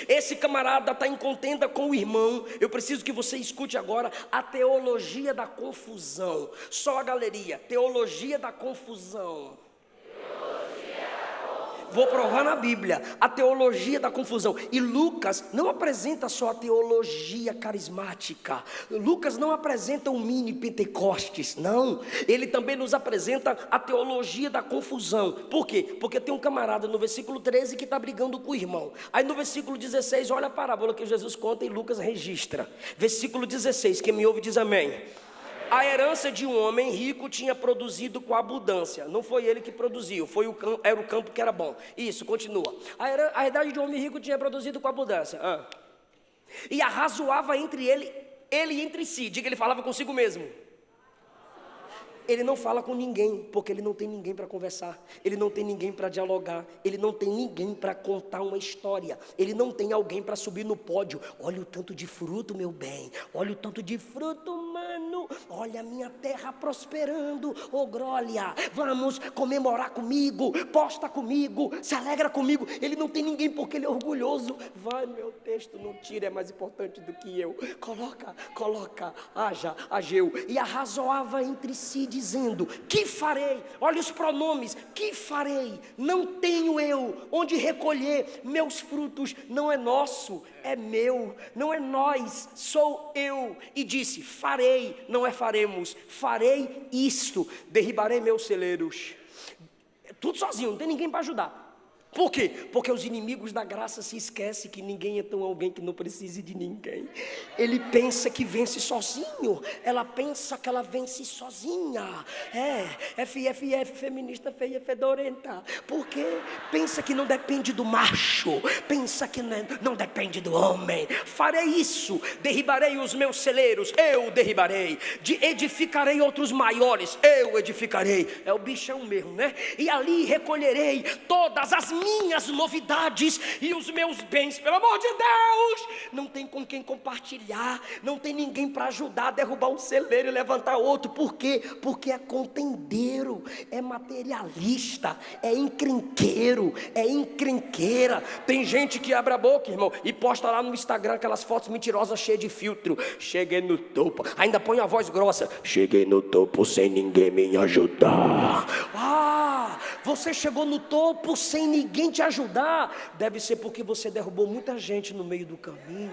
[SPEAKER 1] Esse camarada está em contenda com o irmão. Eu preciso que você escute agora a teologia da confusão. Só a galeria, teologia da confusão. Vou provar na Bíblia, a teologia da confusão. E Lucas não apresenta só a teologia carismática. Lucas não apresenta um mini Pentecostes, não. Ele também nos apresenta a teologia da confusão. Por quê? Porque tem um camarada no versículo 13 que está brigando com o irmão. Aí no versículo 16, olha a parábola que Jesus conta e Lucas registra. Versículo 16, quem me ouve diz amém. A herança de um homem rico tinha produzido com abundância. Não foi ele que produziu, era o campo que era bom. Isso, continua. A herdade de um homem rico tinha produzido com abundância. E arrazoava entre ele entre si. Diga, ele falava consigo mesmo. Ele não fala com ninguém, porque ele não tem ninguém para conversar. Ele não tem ninguém para dialogar. Ele não tem ninguém para contar uma história. Ele não tem alguém para subir no pódio. Olha o tanto de fruto, meu bem. Olha o tanto de fruto, mano. Olha a minha terra prosperando. Ô, glória, vamos comemorar comigo. Posta comigo, se alegra comigo. Ele não tem ninguém porque ele é orgulhoso. Vai, meu texto, não tira, é mais importante do que eu. Coloca, haja, ageu. E arrazoava entre si, dizendo, que farei? Olha os pronomes, que farei? Não tenho eu onde recolher meus frutos, não é nosso, é meu, não é nós, sou eu. E disse, farei, não é faremos, farei isto, derribarei meus celeiros. Tudo sozinho, não tem ninguém para ajudar. Por quê? Porque os inimigos da graça se esquecem que ninguém é tão alguém que não precise de ninguém. Ele pensa que vence sozinho. Ela pensa que ela vence sozinha. FFF, feminista feia, fedorenta. Por quê? Pensa que não depende do macho. Pensa que não depende do homem. Farei isso. Derribarei os meus celeiros. Eu derribarei. Edificarei outros maiores. Eu edificarei. É o bichão mesmo, né? E ali recolherei todas as minhas novidades e os meus bens. Pelo amor de Deus, não tem com quem compartilhar, não tem ninguém para ajudar a derrubar um celeiro e levantar outro. Por quê? Porque é contendeiro, é materialista, é encrenqueiro, é encrenqueira. Tem gente que abre a boca, irmão, e posta lá no Instagram aquelas fotos mentirosas cheias de filtro. Cheguei no topo, ainda põe a voz grossa, cheguei no topo sem ninguém me ajudar. Você chegou no topo sem ninguém te ajudar. Deve ser porque você derrubou muita gente no meio do caminho.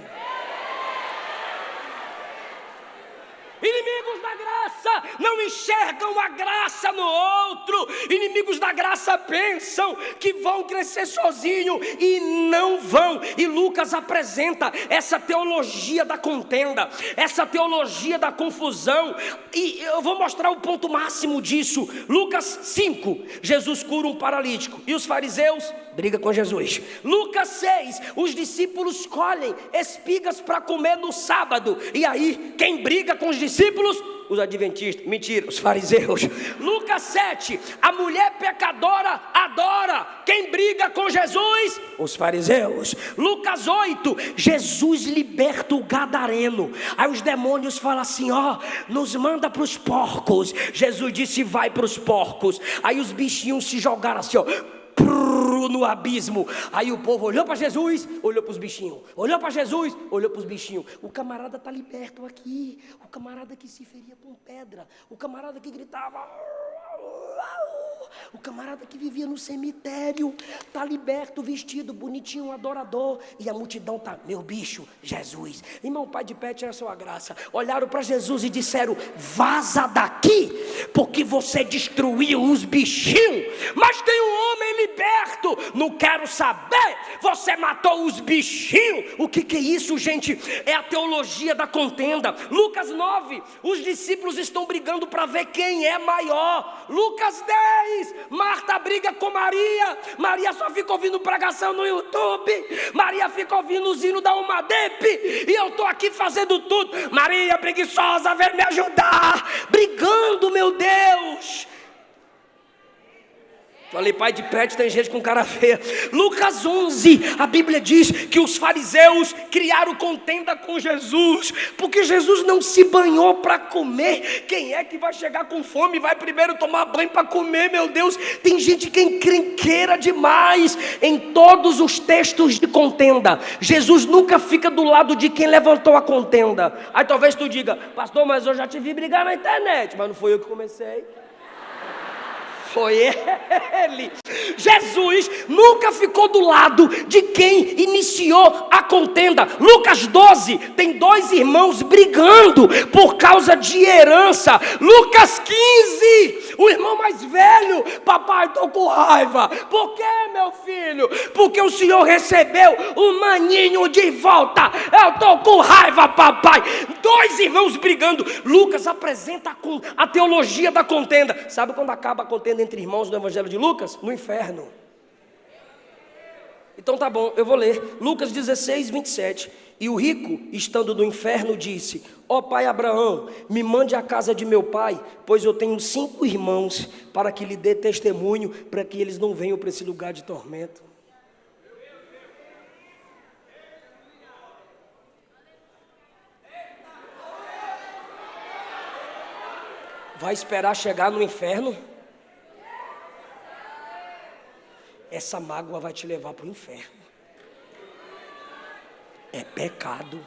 [SPEAKER 1] Inimigos da graça não enxergam a graça no outro. Inimigos da graça pensam que vão crescer sozinho e não vão. E Lucas apresenta essa teologia da contenda, essa teologia da confusão. E eu vou mostrar o ponto máximo disso. Lucas 5, Jesus cura um paralítico e os fariseus brigam com Jesus. Lucas 6, os discípulos colhem espigas para comer no sábado. E aí, quem briga com os discípulos? Os adventistas, mentira, os fariseus. Lucas 7, a mulher pecadora adora. Quem briga com Jesus? Os fariseus. Lucas 8, Jesus liberta o gadareno. Aí os demônios falam assim: ó, nos manda para os porcos. Jesus disse: vai para os porcos. Aí os bichinhos se jogaram assim, ó, no abismo. Aí o povo olhou para Jesus, olhou para os bichinhos, olhou para Jesus, olhou para os bichinhos. O camarada está liberto aqui, o camarada que se feria com pedra, o camarada que gritava, o camarada que vivia no cemitério está liberto, vestido, bonitinho, adorador. E a multidão está: meu bicho, Jesus. Irmão, pai de pé, tinha a sua graça. Olharam para Jesus e disseram: vaza daqui, porque você destruiu os bichinhos. Mas tem um homem liberto. Não quero saber, você matou os bichinhos. O que é isso, gente? É a teologia da contenda. Lucas 9, os discípulos estão brigando para ver quem é maior. Lucas 10, Marta briga com Maria. Maria só fica ouvindo pregação no YouTube. Maria fica ouvindo os hinos da Umadep. E eu estou aqui fazendo tudo. Maria preguiçosa, vem me ajudar. Brigando, meu Deus. Falei, pai de pet, tem gente com cara feia. Lucas 11, a Bíblia diz que os fariseus criaram contenda com Jesus, porque Jesus não se banhou para comer. Quem é que vai chegar com fome e vai primeiro tomar banho para comer, meu Deus? Tem gente que é encrenqueira demais. Em todos os textos de contenda, Jesus nunca fica do lado de quem levantou a contenda. Aí talvez tu diga: pastor, mas eu já te vi brigar na internet. Mas não foi eu que comecei, foi ele. Jesus nunca ficou do lado de quem iniciou a contenda. Lucas 12, tem dois irmãos brigando por causa de herança. Lucas 15, o irmão mais velho: papai, estou com raiva. Por quê, meu filho? Porque o senhor recebeu o maninho de volta. Eu estou com raiva, papai. Dois irmãos brigando. Lucas apresenta a teologia da contenda. Sabe quando acaba a contenda entre irmãos no Evangelho de Lucas? No inferno. Então tá bom, eu vou ler Lucas 16, 27. E o rico, estando no inferno, disse: ó pai Abraão, me mande à casa de meu pai, pois eu tenho 5 irmãos, para que lhe dê testemunho, para que eles não venham para esse lugar de tormento. Vai esperar chegar no inferno? Essa mágoa vai te levar para o inferno. É pecado.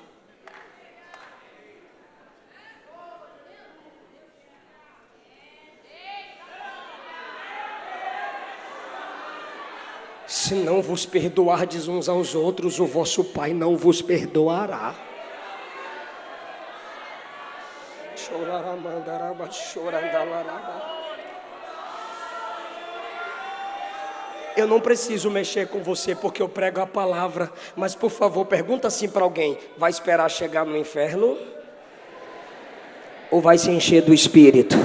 [SPEAKER 1] Se não vos perdoardes uns aos outros, o vosso Pai não vos perdoará. Eu não preciso mexer com você porque eu prego a palavra, mas por favor, pergunta assim para alguém: vai esperar chegar no inferno? Ou vai se encher do Espírito?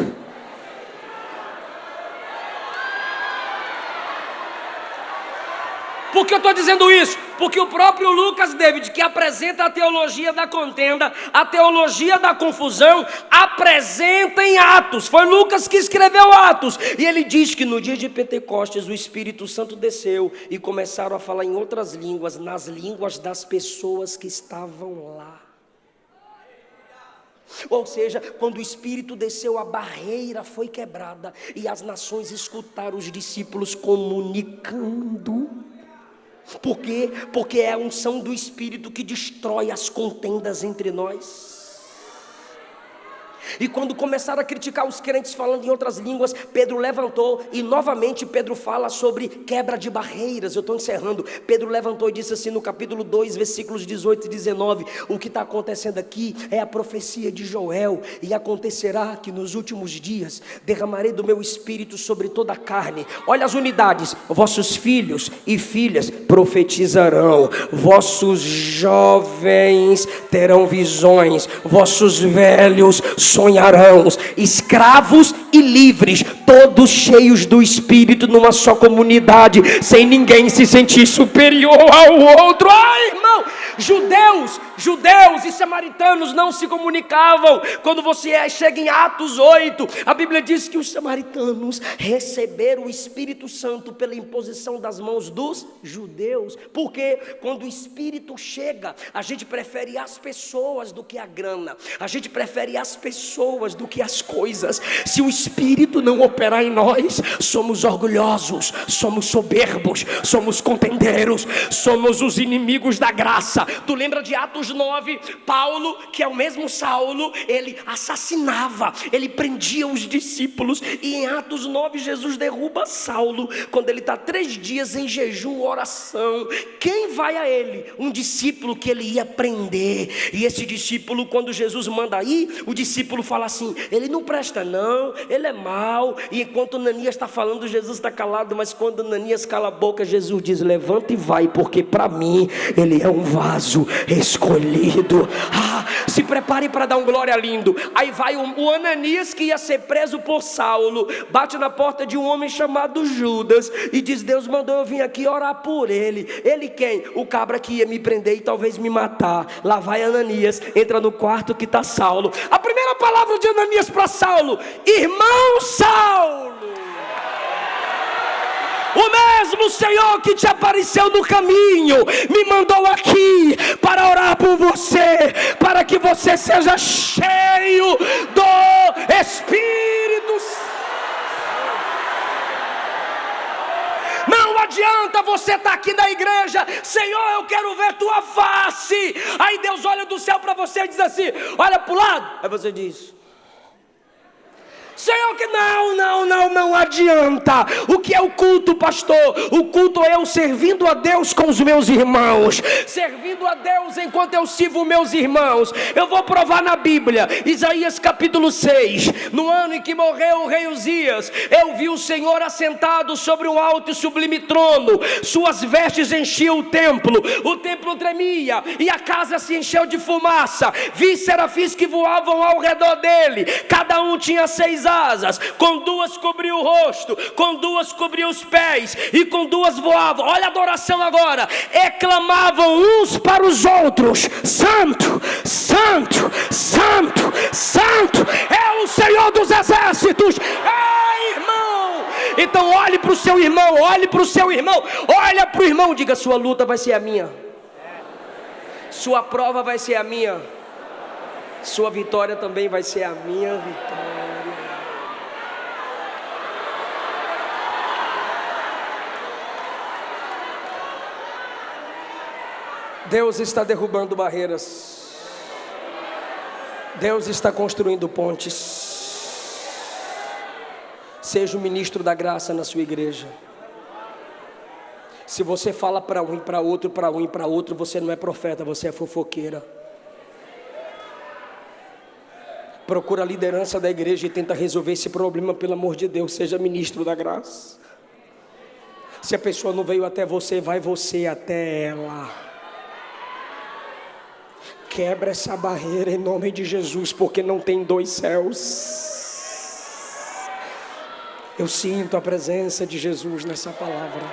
[SPEAKER 1] Por que eu estou dizendo isso? Porque o próprio Lucas David, que apresenta a teologia da contenda, a teologia da confusão, apresenta em Atos. Foi Lucas que escreveu Atos. E ele diz que no dia de Pentecostes o Espírito Santo desceu e começaram a falar em outras línguas, nas línguas das pessoas que estavam lá. Ou seja, quando o Espírito desceu, a barreira foi quebrada e as nações escutaram os discípulos comunicando. Por quê? Porque é a unção do Espírito que destrói as contendas entre nós. E quando começaram a criticar os crentes falando em outras línguas, Pedro levantou e novamente Pedro fala sobre quebra de barreiras. Eu estou encerrando. Pedro levantou e disse assim no capítulo 2, versículos 18 e 19: o que está acontecendo aqui é a profecia de Joel. E acontecerá que nos últimos dias derramarei do meu espírito sobre toda a carne. Olha as unidades: vossos filhos e filhas profetizarão, vossos jovens terão visões, vossos velhos sonharão, escravos e livres, todos cheios do Espírito, numa só comunidade, sem ninguém se sentir superior ao outro. Ai, irmão, judeus e samaritanos não se comunicavam. Quando você chega em Atos 8, a Bíblia diz que os samaritanos receberam o Espírito Santo pela imposição das mãos dos judeus. Porque quando o Espírito chega, a gente prefere as pessoas do que a grana, a gente prefere as pessoas do que as coisas. Se o Espírito não operar em nós, somos orgulhosos, somos soberbos, somos contendeiros, somos os inimigos da graça. Tu lembra de Atos 9, Paulo, que é o mesmo Saulo, ele assassinava, ele prendia os discípulos. E em Atos 9 Jesus derruba Saulo, quando ele está 3 dias em jejum, oração. Quem vai a ele? Um discípulo que ele ia prender. E esse discípulo, quando Jesus manda ir, o discípulo fala assim: ele não presta não, ele é mau. E enquanto Ananias está falando, Jesus está calado. Mas quando Ananias cala a boca, Jesus diz: levanta e vai, porque para mim ele é um vaso escolhido. Se prepare para dar um glória lindo. Aí vai o Ananias, que ia ser preso por Saulo, bate na porta de um homem chamado Judas e diz: Deus mandou eu vir aqui orar por ele. Ele quem? O cabra que ia me prender e talvez me matar. Lá vai Ananias, entra no quarto que está Saulo. A primeira palavra de Ananias para Saulo: irmão Saulo, o mesmo Senhor que te apareceu no caminho me mandou aqui para orar por você, para que você seja cheio do Espírito Santo. Não adianta você estar aqui na igreja: Senhor, eu quero ver tua face. Aí Deus olha do céu para você e diz assim: olha para o lado. Aí você diz: Senhor, que não adianta. O que é o culto, pastor? O culto é eu servindo a Deus com os meus irmãos, servindo a Deus enquanto eu sirvo meus irmãos. Eu vou provar na Bíblia, Isaías capítulo 6. No ano em que morreu o rei Uzias, eu vi o Senhor assentado sobre um alto e sublime trono. Suas vestes enchiam o templo tremia e a casa se encheu de fumaça. Vi serafins que voavam ao redor dele, cada um tinha 6 asas, com 2 cobria o rosto, com 2 cobria os pés, e com 2 voavam. Olha a adoração agora. E clamavam uns para os outros: Santo, Santo, Santo, Santo é o Senhor dos exércitos. Ei, irmão! Então olhe para o seu irmão, olhe para o seu irmão, olha para o irmão, diga: sua luta vai ser a minha, sua prova vai ser a minha, sua vitória também vai ser a minha vitória. Deus está derrubando barreiras. Deus está construindo pontes. Seja o ministro da graça na sua igreja. Se você fala para um e para outro, para um e para outro, você não é profeta, você é fofoqueira. Procura a liderança da igreja e tenta resolver esse problema, pelo amor de Deus. Seja ministro da graça. Se a pessoa não veio até você, vai você até ela. Quebra essa barreira em nome de Jesus, porque não tem 2 céus. Eu sinto a presença de Jesus nessa palavra.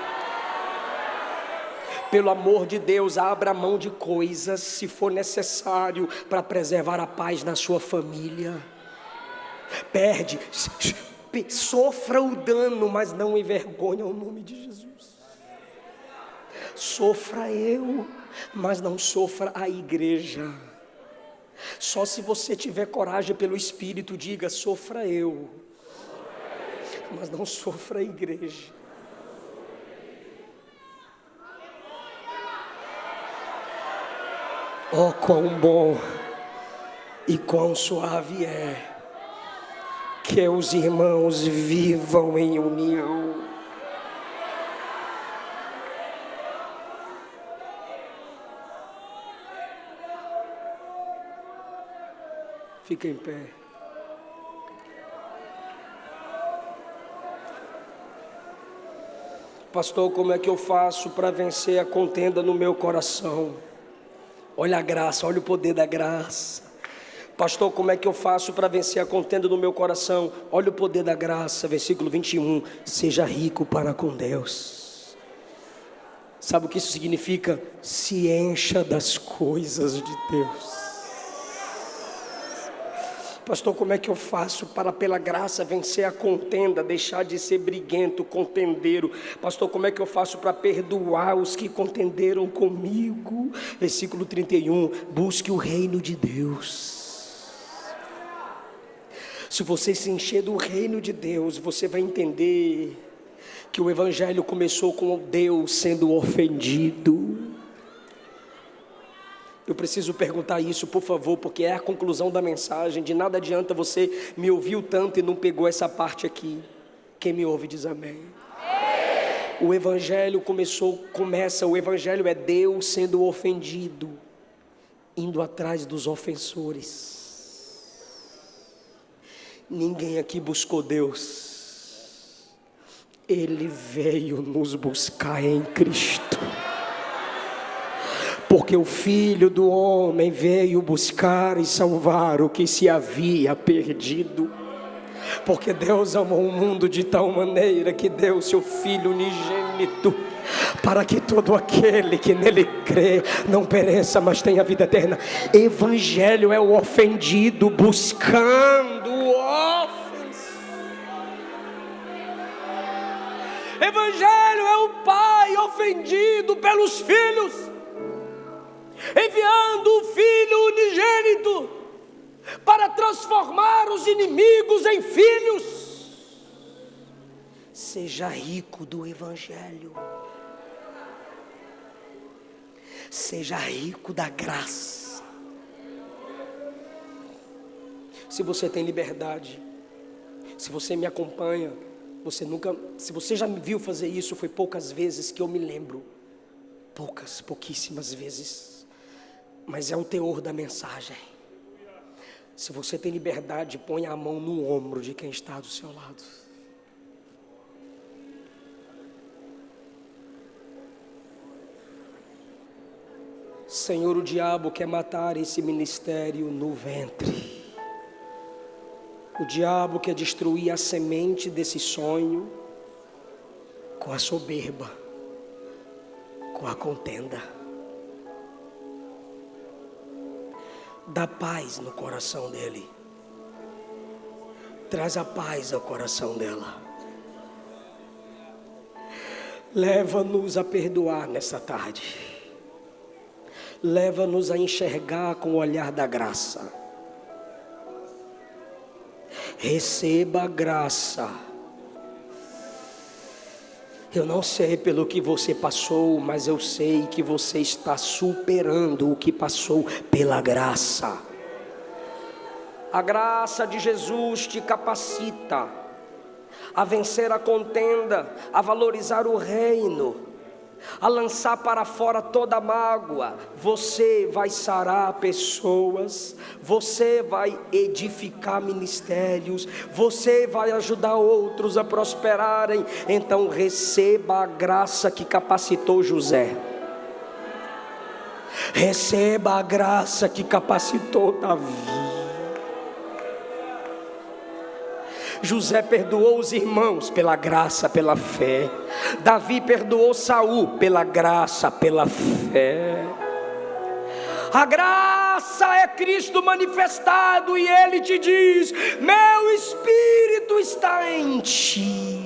[SPEAKER 1] Pelo amor de Deus, abra mão de coisas, se for necessário, para preservar a paz na sua família. Sofra o dano, mas não envergonhe o nome de Jesus. Sofra eu, mas não sofra a igreja. Só se você tiver coragem pelo Espírito, diga: sofra eu, mas não sofra a igreja. Oh, quão bom e quão suave é que os irmãos vivam em união. Fica em pé. Pastor, como é que eu faço para vencer a contenda no meu coração? Olha a graça, olha o poder da graça. Pastor, como é que eu faço para vencer a contenda no meu coração? Olha o poder da graça, versículo 21. Seja rico para com Deus. Sabe o que isso significa? Se encha das coisas de Deus. Pastor, como é que eu faço para, pela graça, vencer a contenda, deixar de ser briguento, contendeiro? Pastor, como é que eu faço para perdoar os que contenderam comigo? Versículo 31, busque o reino de Deus. Se você se encher do reino de Deus, você vai entender que o Evangelho começou com Deus sendo ofendido. Eu preciso perguntar isso, por favor, porque é a conclusão da mensagem. De nada adianta você me ouvir tanto e não pegou essa parte aqui. Quem me ouve diz amém. O Evangelho o Evangelho é Deus sendo ofendido, indo atrás dos ofensores. Ninguém aqui buscou Deus. Ele veio nos buscar em Cristo. Porque o Filho do Homem veio buscar e salvar o que se havia perdido. Porque Deus amou o mundo de tal maneira que deu seu Filho unigênito, para que todo aquele que nele crê não pereça, mas tenha vida eterna. Evangelho é o ofendido buscando o ofensivo. Evangelho é o pai ofendido pelos filhos, enviando o Filho unigênito para transformar os inimigos em filhos. Seja rico do Evangelho. Seja rico da graça. Se você tem liberdade, se você me acompanha, se você já me viu fazer isso, foi poucas vezes que eu me lembro. Pouquíssimas vezes. Mas é o teor da mensagem. Se você tem liberdade, põe a mão no ombro de quem está do seu lado. Senhor, o diabo quer matar esse ministério no ventre. O diabo quer destruir a semente desse sonho com a soberba, com a contenda. Dá paz no coração dele. Traz a paz ao coração dela. Leva-nos a perdoar nessa tarde. Leva-nos a enxergar com o olhar da graça. Receba a graça. Eu não sei pelo que você passou, mas eu sei que você está superando o que passou pela graça. A graça de Jesus te capacita a vencer a contenda, a valorizar o reino, a lançar para fora toda mágoa. Você vai sarar pessoas, você vai edificar ministérios, você vai ajudar outros a prosperarem. Então receba a graça que capacitou José. Receba a graça que capacitou Davi. José perdoou os irmãos pela graça, pela fé. Davi perdoou Saul pela graça, pela fé. A graça é Cristo manifestado e Ele te diz: meu Espírito está em ti.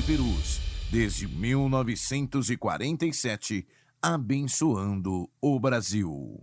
[SPEAKER 2] Perus, desde 1947, abençoando o Brasil.